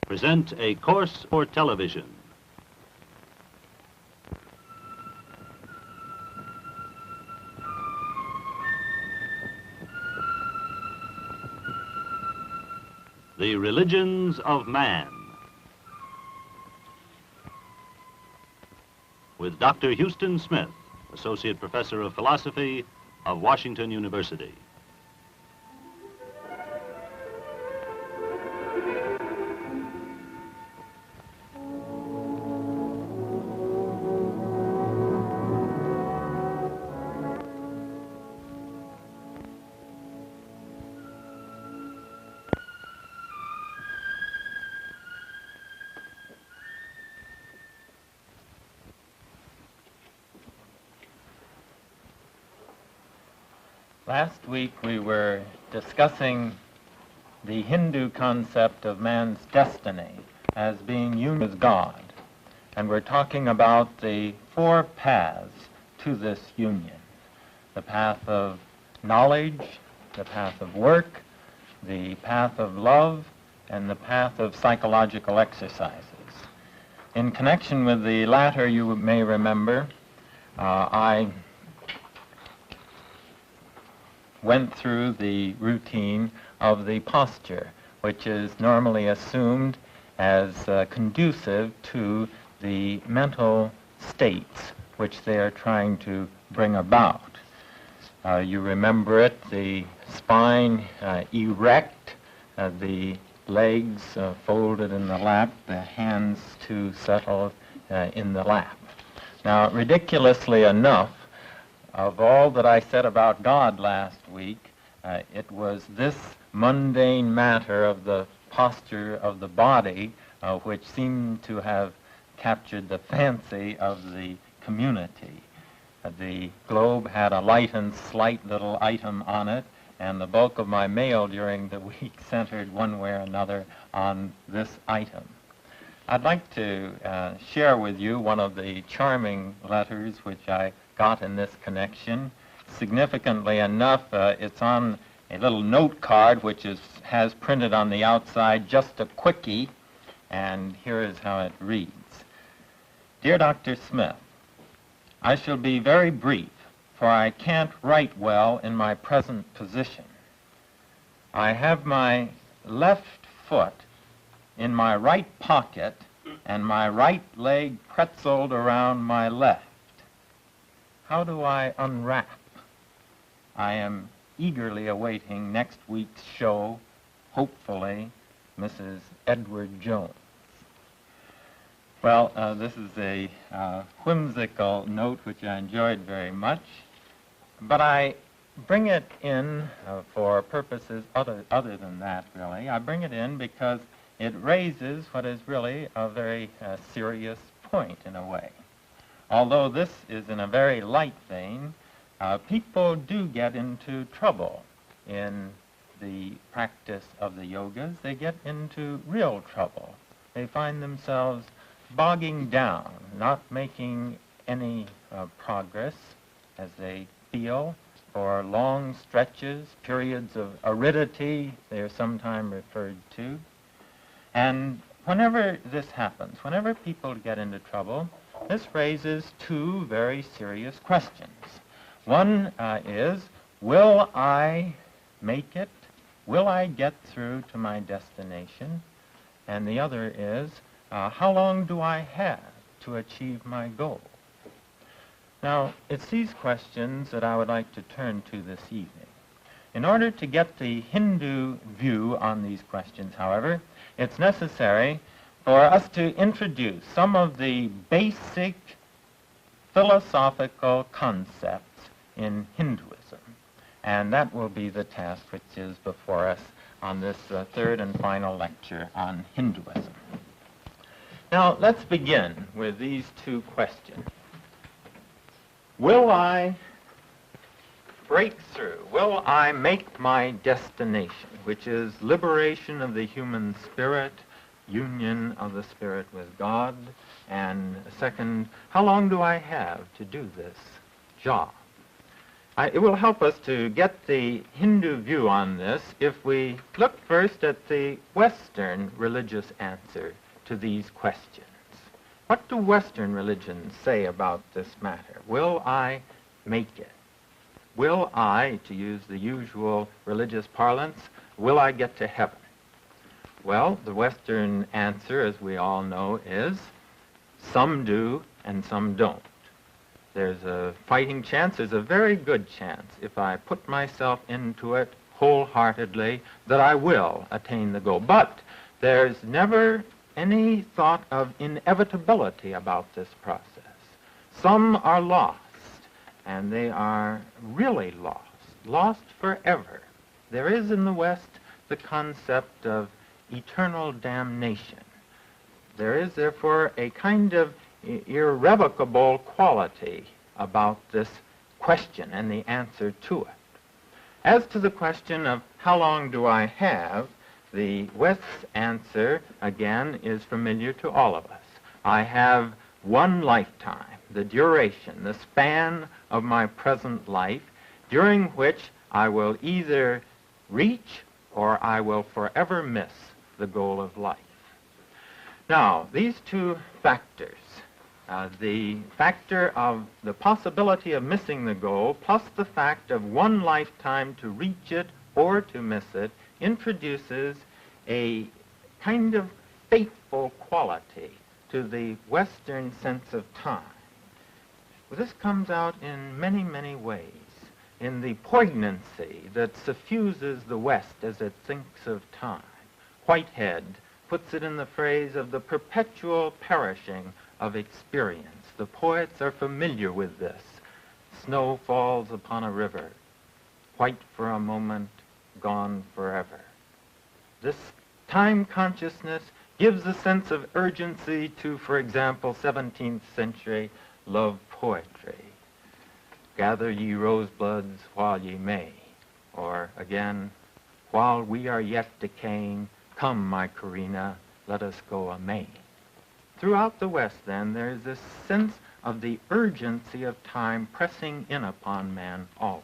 present a course for television. The Religions of Man, with Dr. Houston Smith, Associate Professor of Philosophy of Washington University. Last week we were discussing the Hindu concept of man's destiny as being union with God, and we're talking about the four paths to this union: the path of knowledge, the path of work, the path of love, and the path of psychological exercises. In connection with the latter, you may remember, I went through the routine of the posture, which is normally assumed as conducive to the mental states which they are trying to bring about. You remember it: the spine erect, the legs folded in the lap, the hands to settle in the lap. Now, ridiculously enough, of all that I said about God last week, it was this mundane matter of the posture of the body which seemed to have captured the fancy of the community. The globe had a light and slight little item on it, and the bulk of my mail during the week centered one way or another on this item. I'd like to share with you one of the charming letters which I got in this connection. Significantly enough, it's on a little note card which has printed on the outside just a quickie, and here is how it reads. Dear Dr. Smith, I shall be very brief, for I can't write well in my present position. I have my left foot in my right pocket and my right leg pretzeled around my left. How do I unwrap? I am eagerly awaiting next week's show, hopefully, Mrs. Edward Jones. Well, this is a whimsical note which I enjoyed very much, but I bring it in for purposes other than that, really. I bring it in because it raises what is really a very serious point in a way. Although this is in a very light vein, people do get into trouble in the practice of the yogas. They get into real trouble. They find themselves bogging down, not making any progress as they feel for long stretches, periods of aridity they are sometimes referred to. And whenever this happens, whenever people get into trouble, this raises two very serious questions. One is, will I make it? Will I get through to my destination? And the other is, how long do I have to achieve my goal? Now, it's these questions that I would like to turn to this evening. In order to get the Hindu view on these questions, however, it's necessary for us to introduce some of the basic philosophical concepts in Hinduism. And that will be the task which is before us on this third and final lecture on Hinduism. Now, let's begin with these two questions. Will I break through? Will I make my destination, which is liberation of the human spirit, union of the spirit with God, and second, how long do I have to do this job? It will help us to get the Hindu view on this if we look first at the Western religious answer to these questions. What do Western religions say about this matter? Will I make it? Will I, to use the usual religious parlance, will I get to heaven? Well, the Western answer, as we all know, is some do and some don't. There's a fighting chance, there's a very good chance, if I put myself into it wholeheartedly, that I will attain the goal. But there's never any thought of inevitability about this process. Some are lost, and they are really lost forever. There is in the West the concept of eternal damnation. There is, therefore, a kind of irrevocable quality about this question and the answer to it. As to the question of how long do I have, the West's answer, again, is familiar to all of us. I have one lifetime, the duration, the span of my present life, during which I will either reach or I will forever miss the goal of life. Now, these two factors, the factor of the possibility of missing the goal plus the fact of one lifetime to reach it or to miss it, introduces a kind of fateful quality to the Western sense of time. Well, this comes out in many, many ways. In the poignancy that suffuses the West as it thinks of time. Whitehead puts it in the phrase of the perpetual perishing of experience. The poets are familiar with this. Snow falls upon a river, white for a moment, gone forever. This time consciousness gives a sense of urgency to, for example, 17th century love poetry. Gather ye rosebuds while ye may. Or again, while we are yet decaying, come, my Corinna, let us go a-May. Throughout the West, then, there is this sense of the urgency of time pressing in upon man always.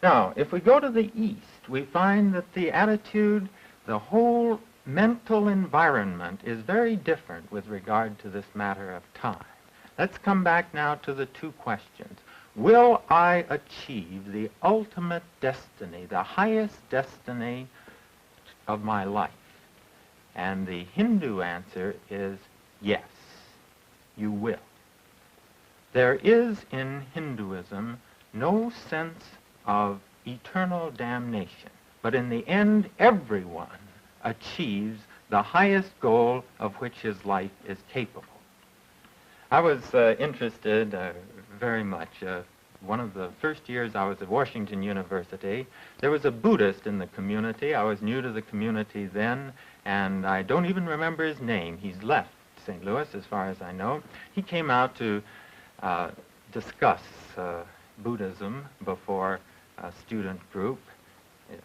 Now, if we go to the East, we find that the attitude, the whole mental environment is very different with regard to this matter of time. Let's come back now to the two questions. Will I achieve the ultimate destiny, the highest destiny of my life? And the Hindu answer is yes, you will. There is in Hinduism no sense of eternal damnation, but in the end, everyone achieves the highest goal of which his life is capable. I was interested very much. One of the first years I was at Washington University, there was a Buddhist in the community. I was new to the community then, and I don't even remember his name. He's left St. Louis, as far as I know. He came out to discuss Buddhism before a student group.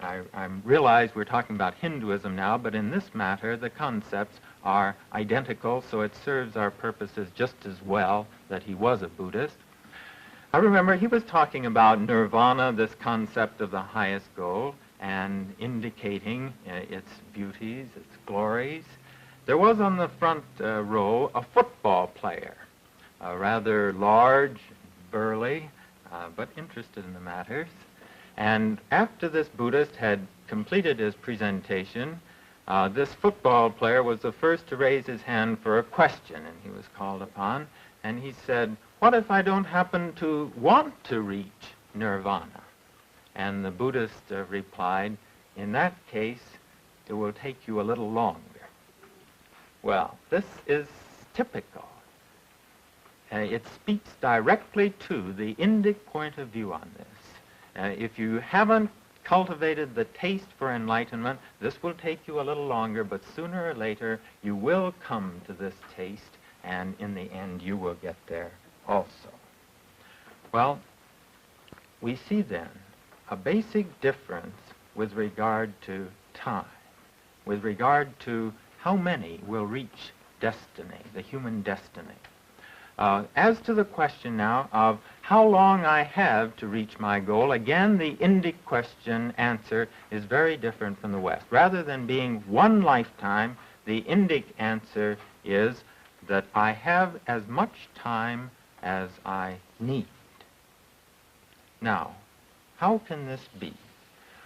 I realize we're talking about Hinduism now, but in this matter, the concepts are identical, so it serves our purposes just as well that he was a Buddhist. I remember he was talking about nirvana, this concept of the highest goal, and indicating its beauties, its glories. There was on the front row a football player, rather large, burly, but interested in the matters. And after this Buddhist had completed his presentation, this football player was the first to raise his hand for a question, and he was called upon, and he said, "What if I don't happen to want to reach nirvana?" And the Buddhist replied, "In that case, it will take you a little longer." Well, this is typical. It speaks directly to the Indic point of view on this. If you haven't cultivated the taste for enlightenment, this will take you a little longer, but sooner or later you will come to this taste, and in the end you will get there also. Well, we see then a basic difference with regard to time, with regard to how many will reach destiny, the human destiny. As to the question now of how long I have to reach my goal, again, the Indic question answer is very different from the West. Rather than being one lifetime, the Indic answer is that I have as much time as I need. Now, how can this be?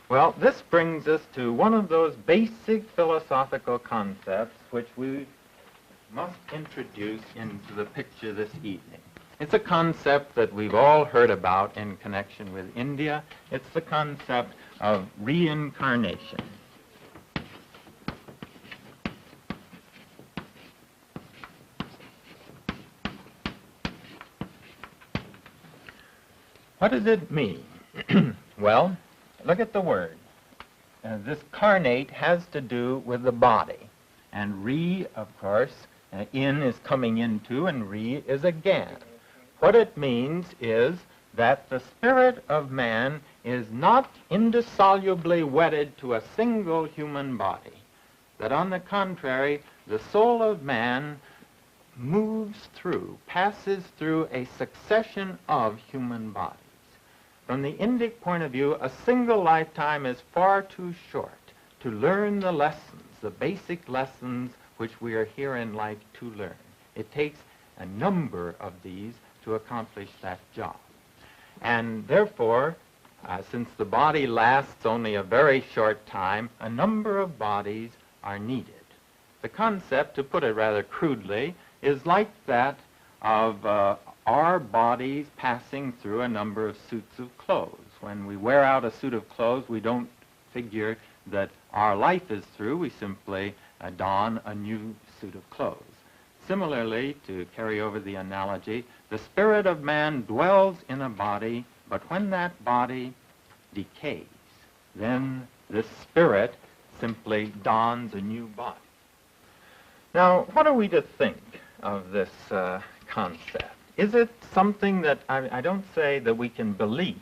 Well, this brings us to one of those basic philosophical concepts which we must introduce into the picture this evening. It's a concept that we've all heard about in connection with India. It's the concept of reincarnation. What does it mean? Well, look at the word. This carnate has to do with the body. And re, of course, in is coming into, and re is again. What it means is that the spirit of man is not indissolubly wedded to a single human body. That on the contrary, the soul of man moves through, passes through a succession of human bodies. From the Indic point of view, a single lifetime is far too short to learn the lessons, the basic lessons which we are here in life to learn. It takes a number of these to accomplish that job. And therefore, since the body lasts only a very short time, a number of bodies are needed. The concept, to put it rather crudely, is like that of our bodies passing through a number of suits of clothes. When we wear out a suit of clothes, we don't figure that our life is through. We simply don a new suit of clothes. Similarly, to carry over the analogy, the spirit of man dwells in a body, but when that body decays, then this spirit simply dons a new body. Now, what are we to think of this concept? Is it something that, I don't say that we can believe,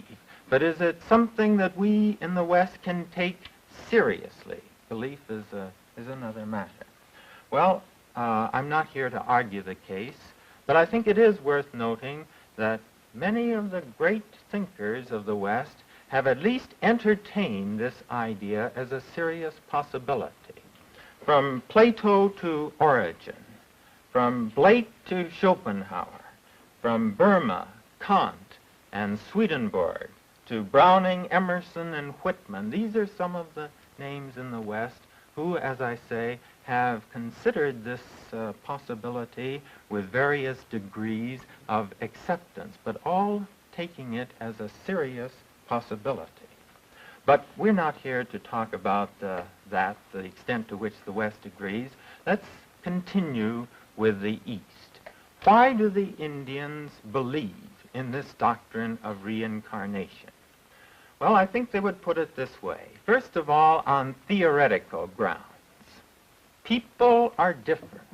but is it something that we in the West can take seriously? Belief is another matter. Well, I'm not here to argue the case, but I think it is worth noting that many of the great thinkers of the West have at least entertained this idea as a serious possibility. From Plato to Origen, from Blake to Schopenhauer, from Burma, Kant, and Swedenborg, to Browning, Emerson, and Whitman. These are some of the names in the West who, as I say, have considered this possibility with various degrees of acceptance, but all taking it as a serious possibility. But we're not here to talk about the extent to which the West agrees. Let's continue with the East. Why do the Indians believe in this doctrine of reincarnation? Well, I think they would put it this way. First of all, on theoretical grounds. People are different.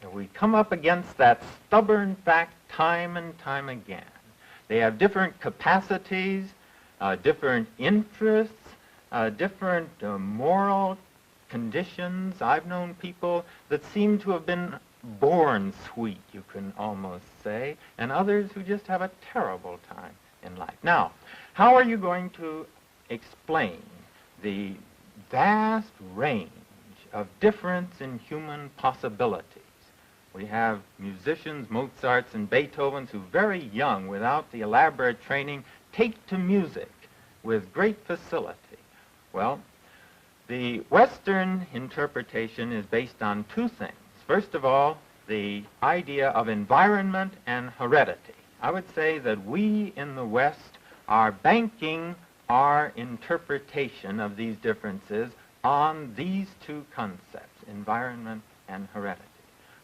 And we come up against that stubborn fact time and time again. They have different capacities, different interests, different moral conditions. I've known people that seem to have been born sweet, you can almost say, and others who just have a terrible time in life. Now, how are you going to explain the vast range of difference in human possibilities? We have musicians, Mozarts and Beethovens, who very young, without the elaborate training, take to music with great facility. Well, the Western interpretation is based on two things. First of all, the idea of environment and heredity. I would say that we in the West are banking our interpretation of these differences on these two concepts, environment and heredity.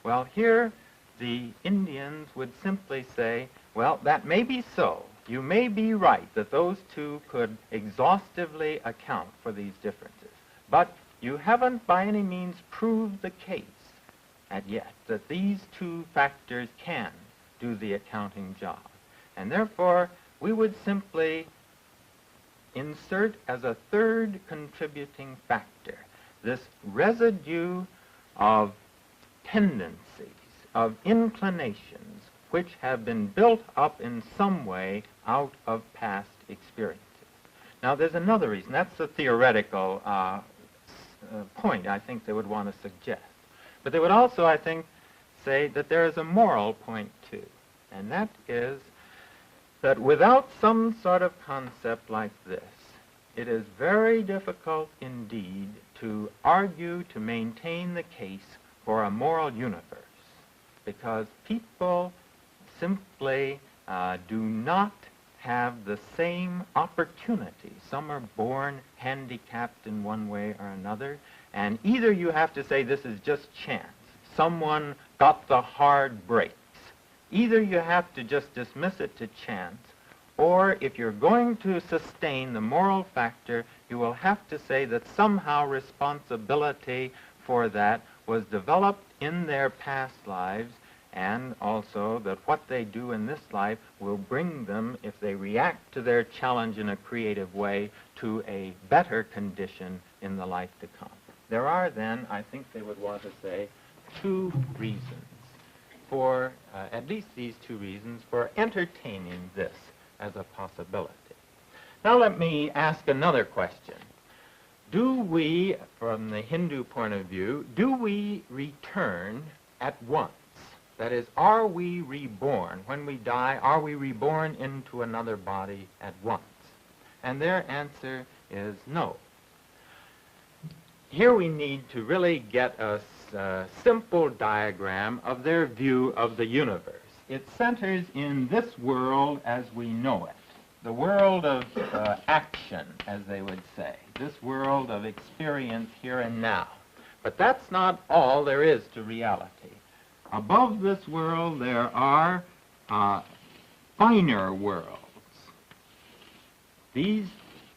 Well, here the Indians would simply say, well, that may be so. You may be right that those two could exhaustively account for these differences, but you haven't by any means proved the case as yet that these two factors can do the accounting job. And therefore, we would simply insert as a third contributing factor this residue of tendencies, of inclinations which have been built up in some way out of past experiences. Now, there's another reason. That's the theoretical point I think they would want to suggest. But they would also, I think, say that there is a moral point, too. And that is that without some sort of concept like this, it is very difficult indeed to argue to maintain the case for a moral universe, because people simply do not have the same opportunity. Some are born handicapped in one way or another, and either you have to say this is just chance, someone got the hard breaks. Either you have to just dismiss it to chance, or if you're going to sustain the moral factor, you will have to say that somehow responsibility for that was developed in their past lives, and also that what they do in this life will bring them, if they react to their challenge in a creative way, to a better condition in the life to come. There are then, I think they would want to say, two reasons for, at least these two reasons, for entertaining this as a possibility. Now let me ask another question. Do we, from the Hindu point of view, do we return at once? That is, are we reborn? When we die, are we reborn into another body at once? And their answer is no. Here we need to really get a simple diagram of their view of the universe. It centers in this world as we know it, the world of action, as they would say, this world of experience here and now. But that's not all there is to reality. Above this world, there are finer worlds. These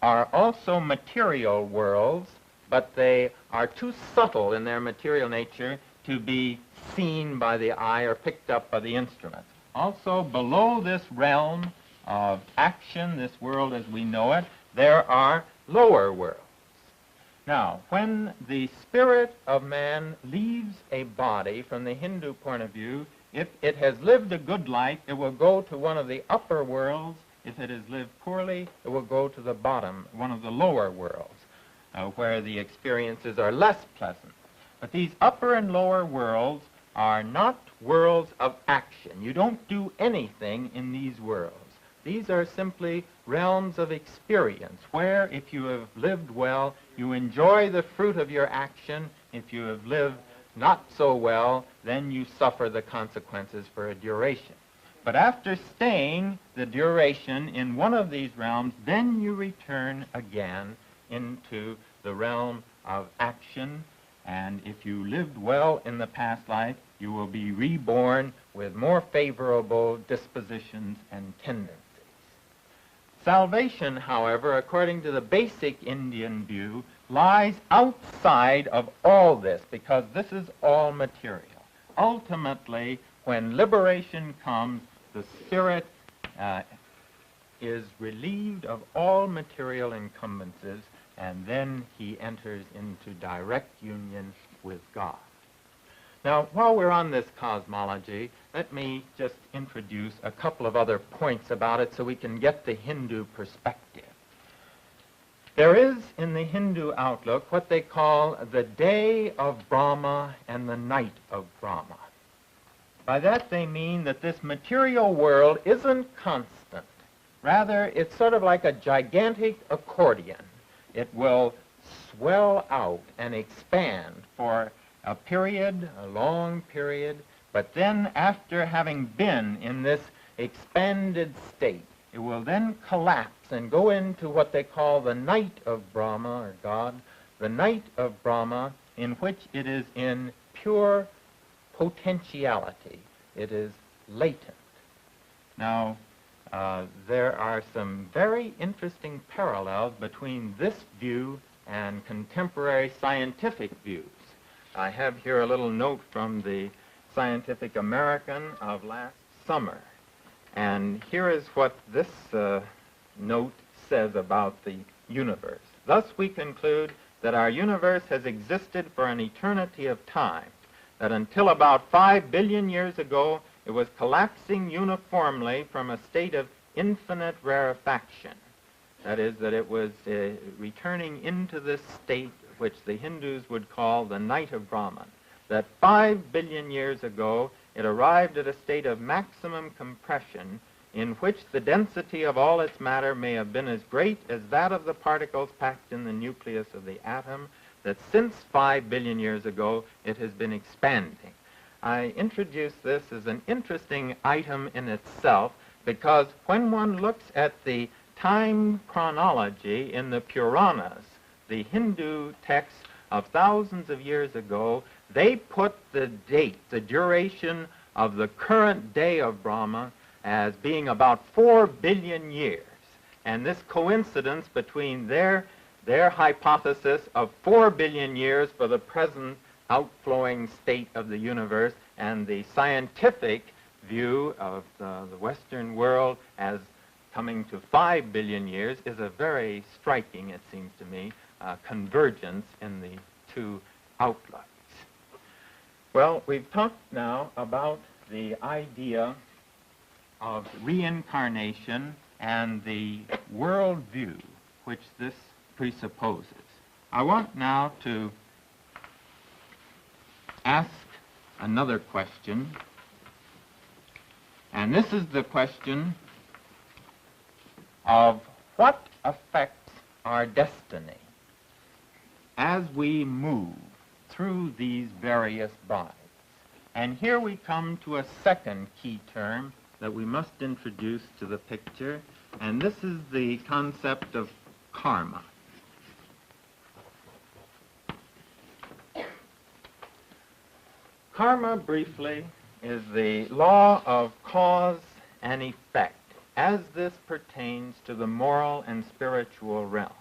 are also material worlds, but they are too subtle in their material nature to be seen by the eye or picked up by the instruments. Also, below this realm of action, this world as we know it, there are lower worlds. Now, when the spirit of man leaves a body, from the Hindu point of view, if it has lived a good life, it will go to one of the upper worlds. If it has lived poorly, it will go to the bottom, one of the lower worlds, where the experiences are less pleasant. But these upper and lower worlds are not worlds of action. You don't do anything in these worlds. These are simply realms of experience, where if you have lived well, you enjoy the fruit of your action. If you have lived not so well, then you suffer the consequences for a duration. But after staying the duration in one of these realms, then you return again into the realm of action. And if you lived well in the past life, you will be reborn with more favorable dispositions and tendencies. Salvation, however, according to the basic Indian view, lies outside of all this, because this is all material. Ultimately, when liberation comes, the spirit is relieved of all material encumbrances, and then he enters into direct union with God. Now, while we're on this cosmology, let me just introduce a couple of other points about it so we can get the Hindu perspective. There is in the Hindu outlook what they call the day of Brahma and the night of Brahma. By that they mean that this material world isn't constant. Rather, it's sort of like a gigantic accordion. It will swell out and expand for a period, a long period, but then after having been in this expanded state, it will then collapse and go into what they call the night of Brahma, or God, the night of Brahma, in which it is in pure potentiality. It is latent. Now, there are some very interesting parallels between this view and contemporary scientific views. I have here a little note from the Scientific American of last summer. And here is what this note says about the universe. Thus we conclude that our universe has existed for an eternity of time, that until about 5 billion years ago It was collapsing uniformly from a state of infinite rarefaction. That is, that it was returning into this state which the Hindus would call the night of Brahman. That 5 billion years ago, it arrived at a state of maximum compression in which the density of all its matter may have been as great as that of the particles packed in the nucleus of the atom, that since 5 billion years ago, it has been expanding. I introduce this as an interesting item in itself because when one looks at the time chronology in the Puranas, the Hindu texts of thousands of years ago, they put the date, the duration of the current day of Brahma as being about 4 billion years. And this coincidence between their hypothesis of 4 billion years for the present outflowing state of the universe and the scientific view of the Western world as coming to 5 billion years is a very striking, it seems to me, convergence in the two outlooks. Well, we've talked now about the idea of reincarnation and the worldview which this presupposes. I want now to ask another question, and this is the question of what affects our destiny as we move through these various bodies. And here we come to a second key term that we must introduce to the picture, and this is the concept of karma. Karma, briefly, is the law of cause and effect as this pertains to the moral and spiritual realm.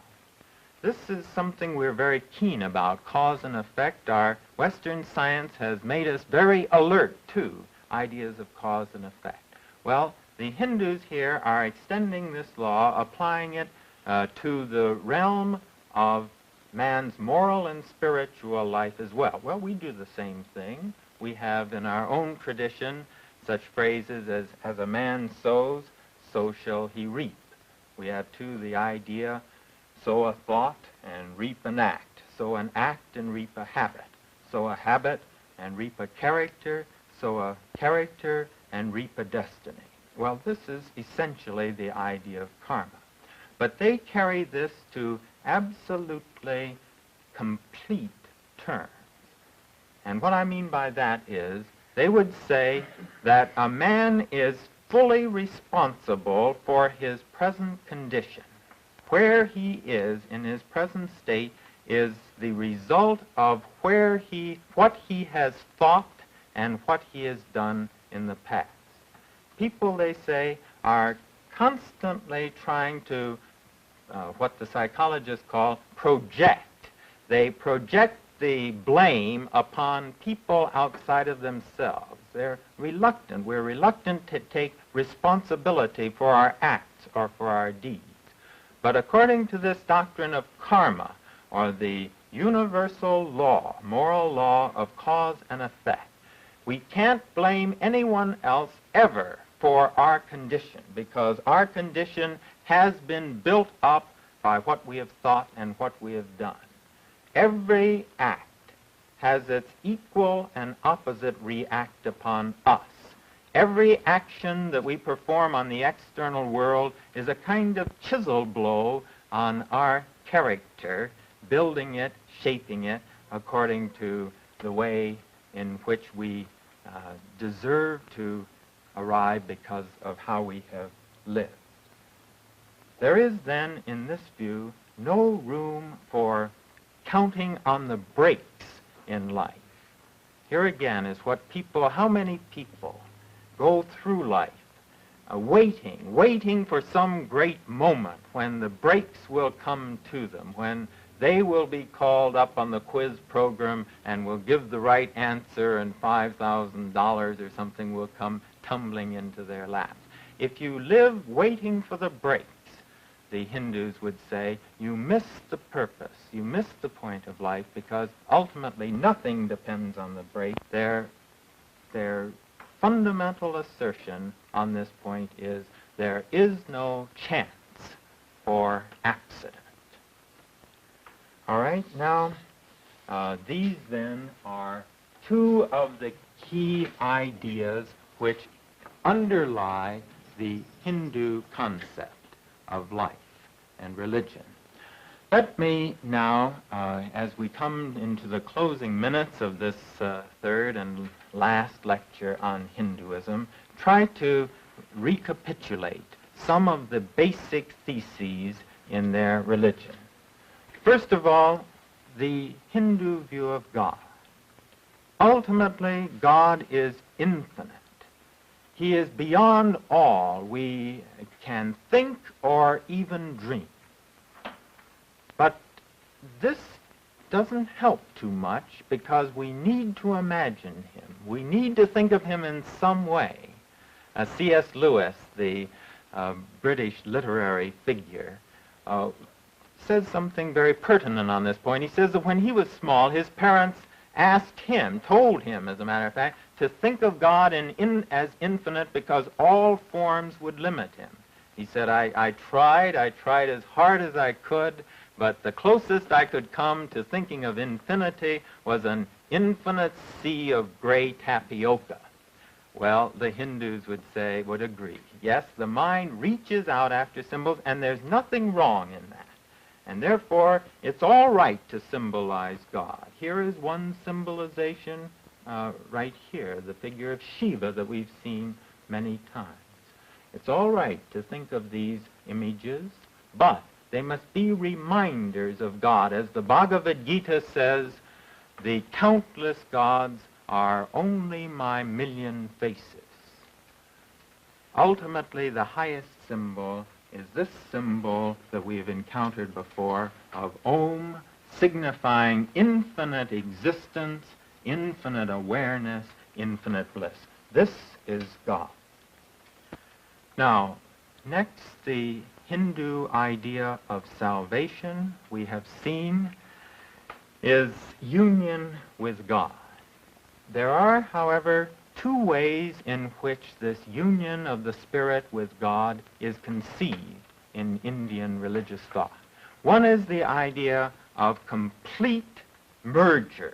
This is something we're very keen about, cause and effect. Our Western science has made us very alert to ideas of cause and effect. Well, the Hindus here are extending this law, applying it to the realm of man's moral and spiritual life as well. Well, we do the same thing. We have in our own tradition such phrases as a man sows, so shall he reap. We have, too, the idea, sow a thought and reap an act. Sow an act and reap a habit. Sow a habit and reap a character. Sow a character and reap a destiny. Well, this is essentially the idea of karma. But they carry this to absolutely complete terms. And what I mean by that is they would say that a man is fully responsible for his present condition. Where he is in his present state is the result of what he has thought and what he has done in the past. People, they say, are constantly trying to, what the psychologists call, project. They project the blame upon people outside of themselves. They're reluctant. We're reluctant to take responsibility for our acts or for our deeds. But according to this doctrine of karma, or the universal law, moral law of cause and effect, we can't blame anyone else ever for our condition, because our condition has been built up by what we have thought and what we have done. Every act has its equal and opposite react upon us. Every action that we perform on the external world is a kind of chisel blow on our character, building it, shaping it according to the way in which we deserve to arrive because of how we have lived. There is then, in this view, no room for counting on the brakes in life. Here again is what people, how many people go through life waiting for some great moment when the brakes will come to them, when they will be called up on the quiz program and will give the right answer and $5,000 or something will come tumbling into their laps. If you live waiting for the brakes, the Hindus would say, you miss the purpose, you miss the point of life, because ultimately nothing depends on the brake. They're fundamental assertion on this point is there is no chance for accident. All right, now these then are two of the key ideas which underlie the Hindu concept of life and religion. Let me now, as we come into the closing minutes of this third and last lecture on Hinduism, try to recapitulate some of the basic theses in their religion. First of all, the Hindu view of God. Ultimately, God is infinite. He is beyond all we can think or even dream. But this doesn't help too much because we need to imagine him. We need to think of him in some way. C.S. Lewis, the British literary figure, says something very pertinent on this point. He says that when he was small, his parents asked him, told him, as a matter of fact, to think of God as infinite because all forms would limit him. He said, I tried as hard as I could, but the closest I could come to thinking of infinity was an infinite sea of gray tapioca. Well, the Hindus would agree. Yes, the mind reaches out after symbols, and there's nothing wrong in that. And therefore, it's all right to symbolize God. Here is one symbolization right here, the figure of Shiva that we've seen many times. It's all right to think of these images, but they must be reminders of God. As the Bhagavad Gita says, the countless gods are only my million faces. Ultimately, the highest symbol is this symbol that we have encountered before of Om, signifying infinite existence, infinite awareness, infinite bliss. This is God. Now, next, the Hindu idea of salvation, we have seen, is union with God. There are, however, two ways in which this union of the spirit with God is conceived in Indian religious thought. One is the idea of complete merger.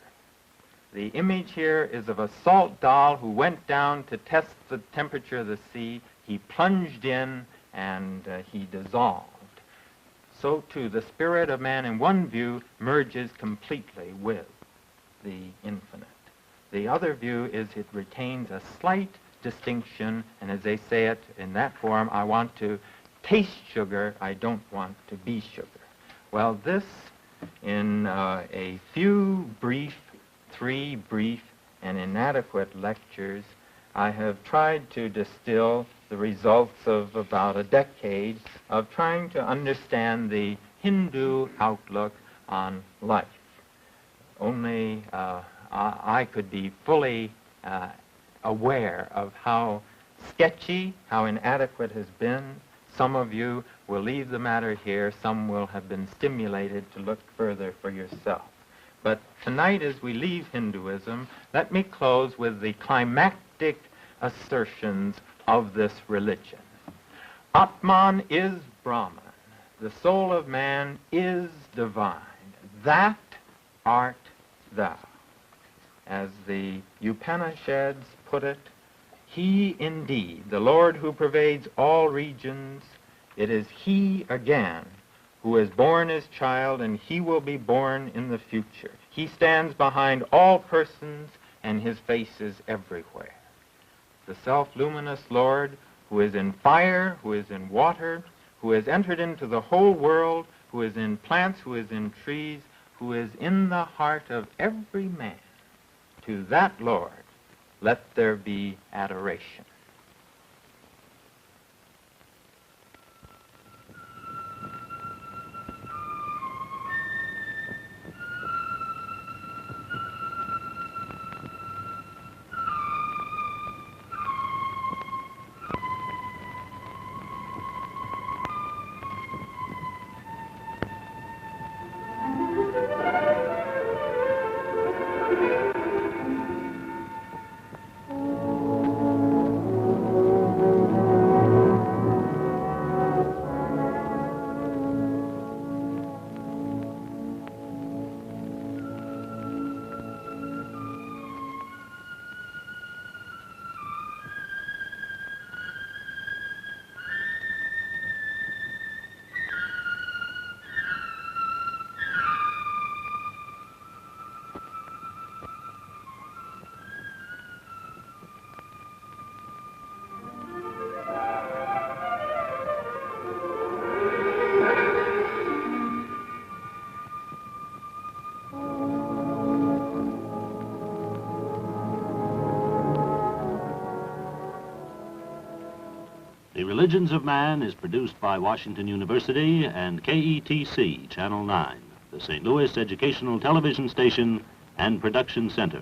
The image here is of a salt doll who went down to test the temperature of the sea. He plunged in and he dissolved. So too, the spirit of man in one view merges completely with the infinite. The other view is it retains a slight distinction, and as they say it in that form, I want to taste sugar, I don't want to be sugar. Well, this, in a few three brief and inadequate lectures, I have tried to distill the results of about a decade of trying to understand the Hindu outlook on life. Only I could be fully aware of how sketchy, how inadequate has been. Some of you will leave the matter here. Some will have been stimulated to look further for yourself. But tonight, as we leave Hinduism, let me close with the climactic assertions of this religion. Atman is Brahman. The soul of man is divine. That art thou. As the Upanishads put it, he indeed, the Lord who pervades all regions, it is he again who is born as child, and he will be born in the future. He stands behind all persons, and his face is everywhere. The self-luminous Lord, who is in fire, who is in water, who has entered into the whole world, who is in plants, who is in trees, who is in the heart of every man. To that Lord, let there be adoration. Religions of Man is produced by Washington University and KETC, Channel 9, the St. Louis Educational Television Station and Production Center.